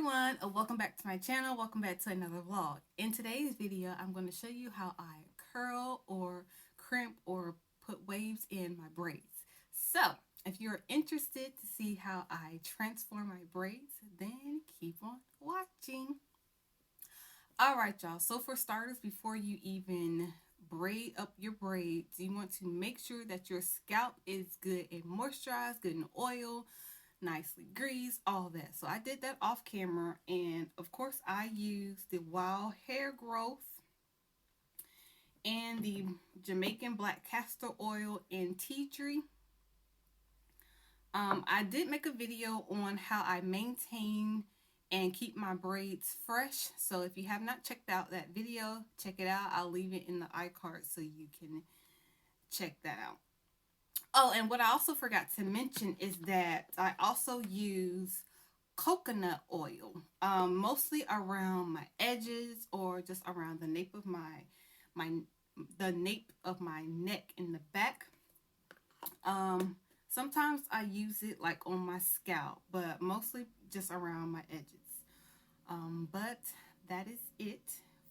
everyone, welcome back to my channel. Welcome back to another vlog. In today's video, I'm going to show you how I curl or crimp or put waves in my braids. So, if you're interested to see how I transform my braids, then keep on watching. Alright y'all, so for starters, before you even braid up your braids, you want to make sure that your scalp is good and moisturized, good in oil, nicely greased, all that. So I did that off camera, and of course I used the wild hair growth and the Jamaican black castor oil and tea tree. I did make a video on how I maintain and keep my braids fresh, so if you have not checked out that video, check it out. I'll leave it in the iCard so you can check that out. Oh, and what I also forgot to mention is that I also use coconut oil, mostly around my edges or just around the nape of the nape of my neck in the back. Sometimes I use it like on my scalp, but mostly just around my edges. But that is it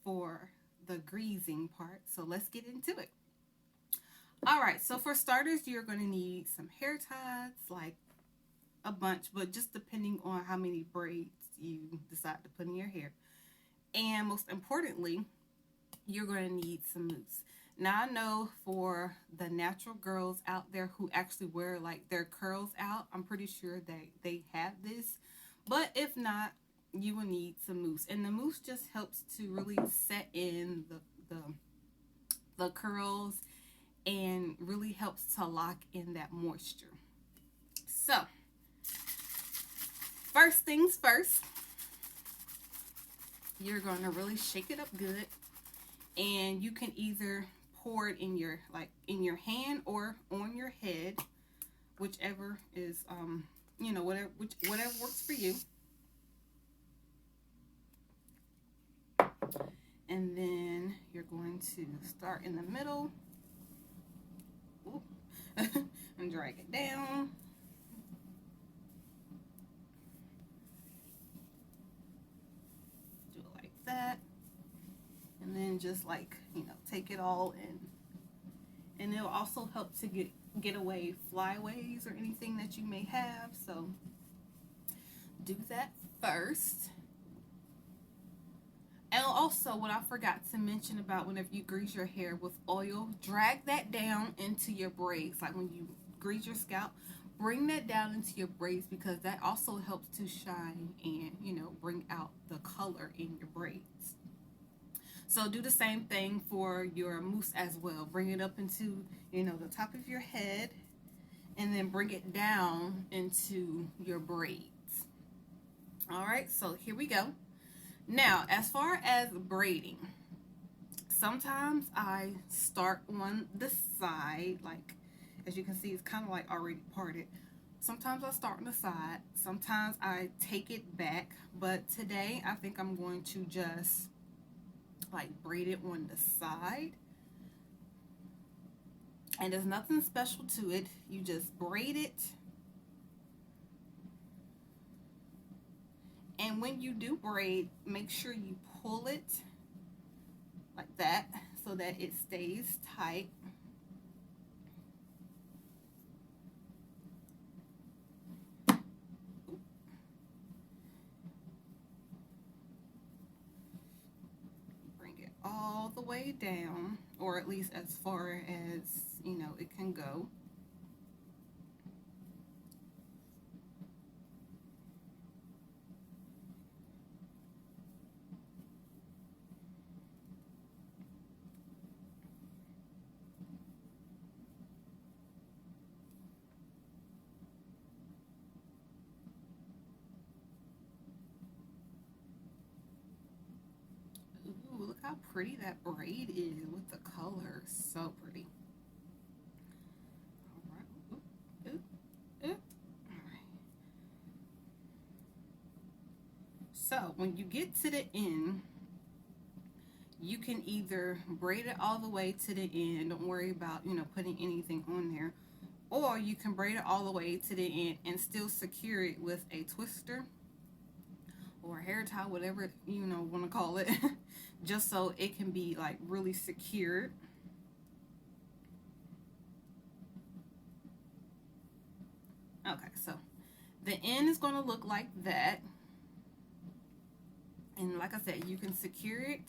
for the greasing part, so let's get into it. Alright, so for starters, you're going to need some hair ties, like a bunch, but just depending on how many braids you decide to put in your hair. And most importantly, you're going to need some mousse. Now, I know for the natural girls out there who actually wear like their curls out, I'm pretty sure that they have this. But if not, you will need some mousse. And the mousse just helps to really set in the curls and really helps to lock in that moisture. So, first things first, you're going to really shake it up good, and you can either pour it in your hand or on your head, whichever is whatever works for you. And then you're going to start in the middle and drag it down. Do it like that. And then just take it all in. And it'll also help to get away flyaways or anything that you may have. So do that first. And also, what I forgot to mention about whenever you grease your hair with oil, drag that down into your braids. Like when you grease your scalp, bring that down into your braids, because that also helps to shine and, bring out the color in your braids. So do the same thing for your mousse as well. Bring it up into, the top of your head, and then bring it down into your braids. All right, so here we go. Now, as far as braiding, sometimes I start on the side, like as you can see, it's kind of like already parted. Sometimes I start on the side, sometimes I take it back, but today I think I'm going to just braid it on the side. And there's nothing special to it. You just braid it. And when you do braid, make sure you pull it like that so that it stays tight. Bring it all the way down, or at least as far as, it can go. Look how pretty that braid is with the color. So pretty. All right. All right. So when you get to the end, you can either braid it all the way to the end. Don't worry about, putting anything on there. Or you can braid it all the way to the end and still secure it with a twister. or a hair tie, whatever you know want to call it, just so it can be like really secured. Okay, so the end is going to look like that, and like I said, you can secure it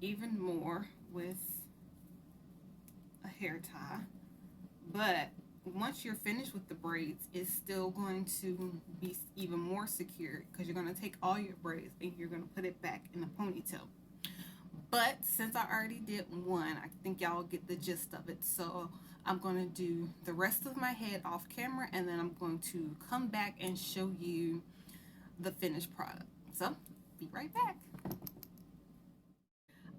even more with a hair tie. But once you're finished with the braids, it's still going to be even more secure because you're going to take all your braids and you're going to put it back in the ponytail. But since I already did one, I think y'all get the gist of it. So I'm going to do the rest of my head off camera, and then I'm going to come back and show you the finished product. So be right back.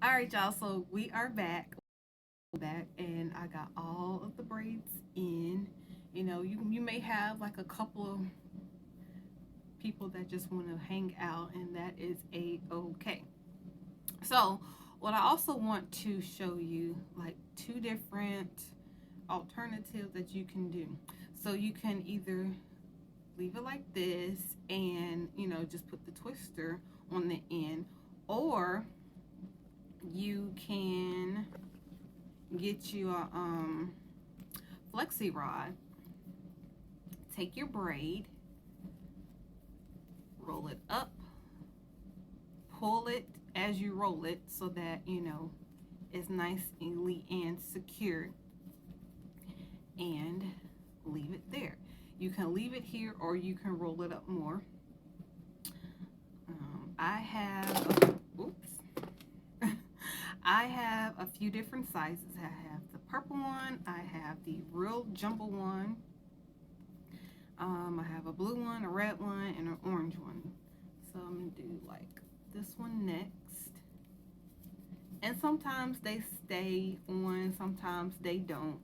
All right, y'all. So we are back, and I got all of the braids in. You know, you may have like a couple of people that just want to hang out, and that is a-okay. So what I also want to show you, like, two different alternatives that you can do. So you can either leave it like this and, you know, just put the twister on the end, or you can get you a flexi rod, take your braid, roll it up, pull it as you roll it so that, you know, it's nicely and secure, and leave it there. You can leave it here or you can roll it up more. I have, oops, I have a few different sizes. I have the purple one, I have the real jumbo one, I have a blue one, a red one, and an orange one. So I'm gonna do like this one next. And sometimes they stay on, sometimes they don't.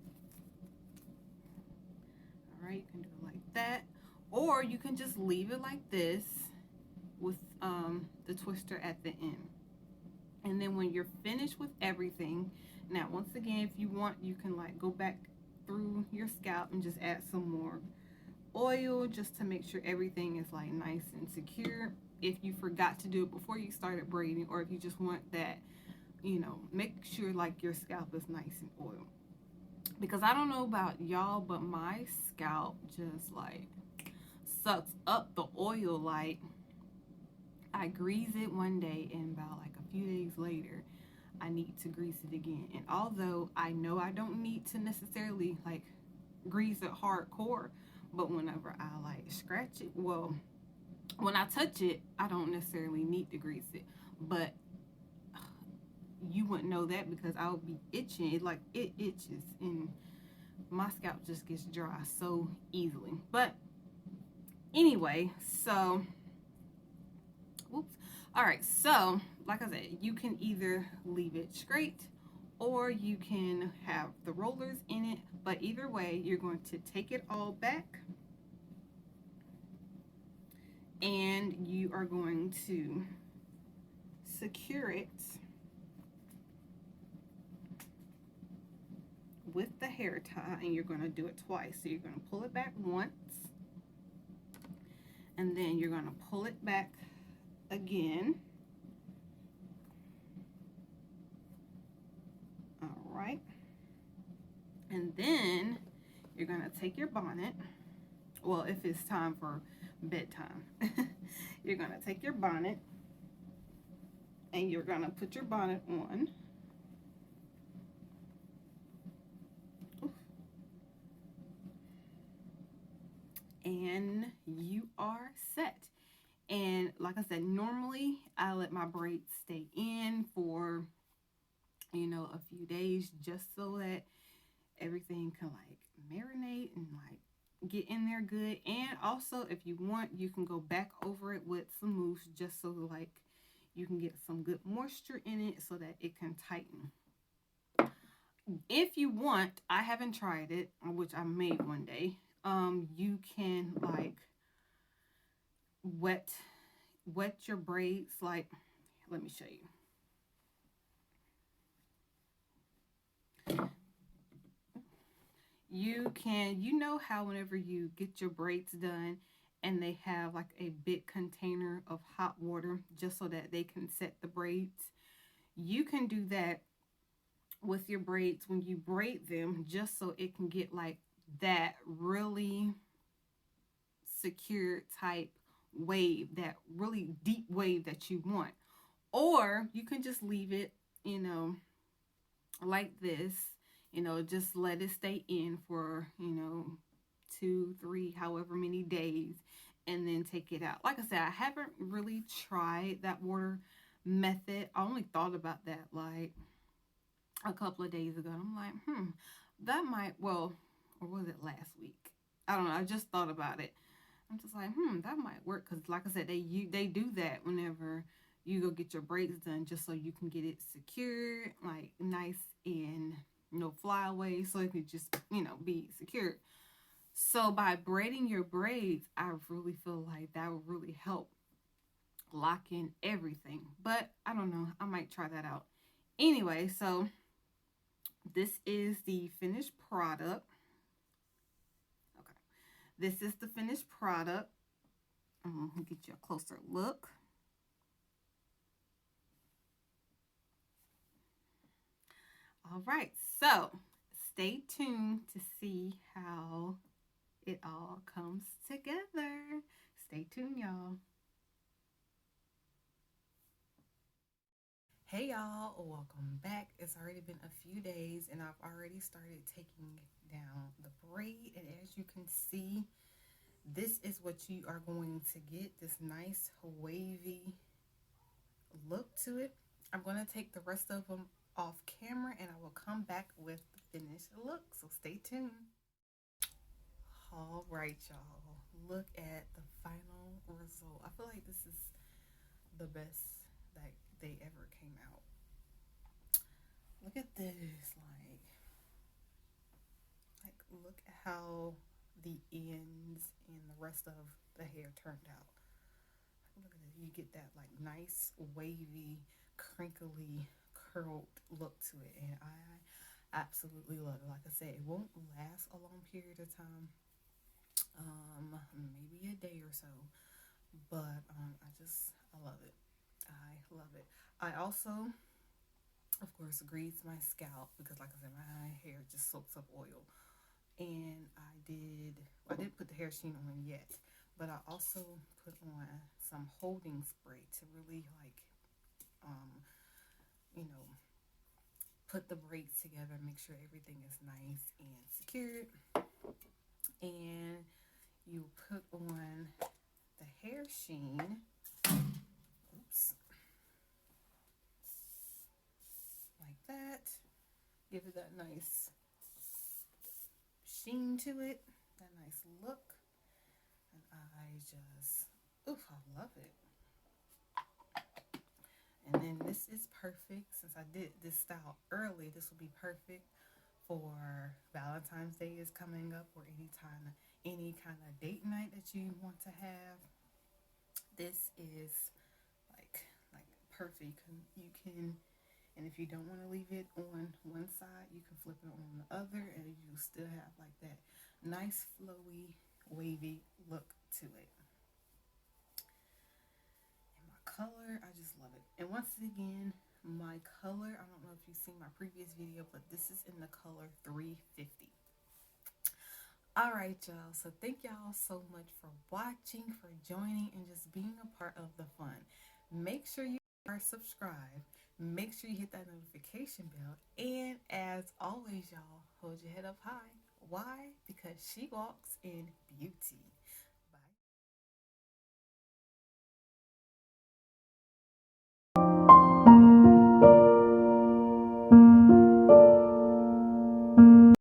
All right, you can do it like that, or you can just leave it like this with the twister at the end. And then when you're finished with everything, now once again, if you want, you can like go back through your scalp and just add some more oil just to make sure everything is like nice and secure. If you forgot to do it before you started braiding, or if you just want that, you know, make sure like your scalp is nice and oiled. Because I don't know about y'all, but my scalp just like sucks up the oil. Like, I grease it one day, and about like a few days later I need to grease it again. And although I know I don't need to necessarily like grease it hardcore, but whenever I like scratch it, well, when I touch it, I don't necessarily need to grease it. But you wouldn't know that because I would be itching. It itches, and my scalp just gets dry so easily. But anyway, so oops. All right, so like I said, you can either leave it straight or you can have the rollers in it, but either way, you're going to take it all back and you are going to secure it with the hair tie, and you're going to do it twice. So you're going to pull it back once, and then you're going to pull it back again. All right, and then you're going to take your bonnet. Well, if it's time for bedtime, you're going to take your bonnet and you're going to put your bonnet on. And you are set. And like I said, normally I let my braids stay in for, you know, a few days just so that everything can like marinate and like get in there good. And also, if you want, you can go back over it with some mousse just so like you can get some good moisture in it so that it can tighten. If you want, I haven't tried it, which I may one day, you can like wet your braids. Like, let me show you. You can, you know how whenever you get your braids done and they have like a big container of hot water just so that they can set the braids. You can do that with your braids when you braid them, just so it can get like that really secure type wave, that really deep wave that you want. Or you can just leave it, like this, just let it stay in for, 2, 3, however many days, and then take it out. Like I said, I haven't really tried that water method. I only thought about that like a couple of days ago. I'm like, that might, well, or was it last week? I don't know. I just thought about it. I'm just like, that might work, because like I said, they do that whenever you go get your braids done, just so you can get it secured, like nice and no flyaways, so it could just be secured. So by braiding your braids, I really feel like that would really help lock in everything. But I don't know, I might try that out. Anyway, so this is the finished product. Okay, this is the finished product. I'm gonna get you a closer look. All right, so stay tuned to see how it all comes together. Stay tuned, y'all. Hey, y'all, welcome back. It's already been a few days, and I've already started taking down the braid. And as you can see, this is what you are going to get, this nice wavy look to it. I'm going to take the rest of them off camera, and I will come back with the finished look, so stay tuned. All right, y'all, look at the final result. I feel like this is the best that they ever came out. Look at this, like look at how the ends and the rest of the hair turned out. Look at it, you get that like nice wavy, crinkly, curled look to it, and I absolutely love it. Like I said, it won't last a long period of time, maybe a day or so, but I love it. I love it. I also, of course, grease my scalp because, like I said, my hair just soaks up oil. And I didn't put the hair sheen on yet, but I also put on some holding spray to really um, you know, put the braids together, make sure everything is nice and secured. And you put on the hair sheen. Oops. Like that. Give it that nice sheen to it, that nice look. And I just, oof, I love it. And then this is perfect, since I did this style early, this will be perfect for Valentine's Day is coming up, or any kind of date night that you want to have. This is like perfect. You can, and if you don't want to leave it on one side, you can flip it on the other, and you still have like that nice flowy, wavy look to it. And my color, I just love it. And once again, my color, I don't know if you've seen my previous video, but this is in the color 350. All right, y'all, so thank y'all so much for watching, for joining, and just being a part of the fun. Make sure you are subscribed, make sure you hit that notification bell, and as always, y'all, hold your head up high. Why? Because she walks in beauty.